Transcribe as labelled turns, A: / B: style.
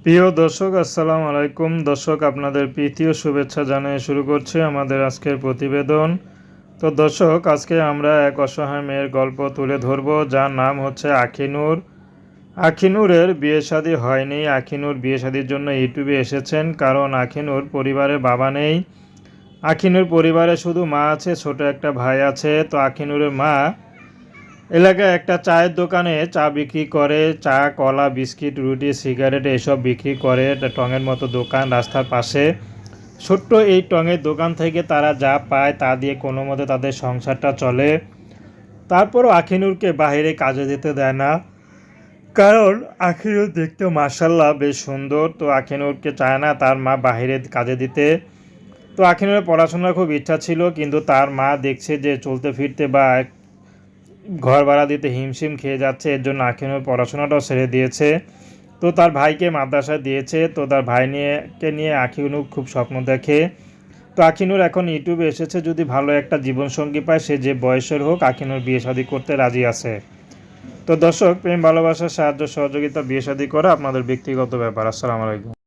A: প্রিয় দর্শক, আসসালামু আলাইকুম। দর্শক, আপনাদের প্রীতি ও শুভেচ্ছা জানিয়ে শুরু করছি আমাদের আজকের প্রতিবেদন। তো দর্শক, আজকে আমরা এক অসহায় মেয়ের গল্প তুলে ধরব, যার নাম হচ্ছে আখিনুর। আখিনুরের বিয়ে শাদী হয়নি। আখিনুর বিয়ে শাদীর জন্য ইউটিউবে এসেছেন, কারণ আখিনুর পরিবারে বাবা নেই। আখিনুর পরিবারে শুধু মা আছে, ছোট একটা ভাই আছে। তো আখিনুরের মা এলাকায় একটা চায়ের দোকানে চা বিক্রি করে। চা, কলা, বিস্কিট, রুটি, সিগারেট এসব বিক্রি করে। একটা টঙের মতো দোকান রাস্তার পাশে। ছোট্ট এই টঙের দোকান থেকে তারা যা পায় তা দিয়ে কোনো মতে তাদের সংসারটা চলে। তারপরও আখিনুরকে বাইরে কাজে যেতে দেয় না, কারণ আখিনুর দেখতে মাশাল্লাহ বেশ সুন্দর। তো আখিনুরকে চায় না তার মা বাইরে কাজে দিতে। তো আখিনুরের পড়াশোনার খুব ইচ্ছা ছিল, কিন্তু তার মা দেখছে যে চলতে ফিরতে বা ঘর ভাড়া দিতে হিমশিম খেয়ে যাচ্ছে, এর জন্য আখিনুর পড়াশোনাটাও ছেড়ে দিয়েছে। তো তার ভাইকে মাদ্রাসায় দিয়েছে। তো তার ভাই নিয়ে আখিনুর খুব স্বপ্ন দেখে। তো আখিনুর এখন ইউটিউবে এসেছে, যদি ভালো একটা জীবনসঙ্গী পায়, সে যে বয়সের হোক, আখিনুর বিয়ে শাদী করতে রাজি আছে। তো দর্শক, প্রেম ভালোবাসার সাহায্য সহযোগিতা বিয়ে শাদী করা আপনাদের ব্যক্তিগত ব্যাপার। আসসালামু আলাইকুম।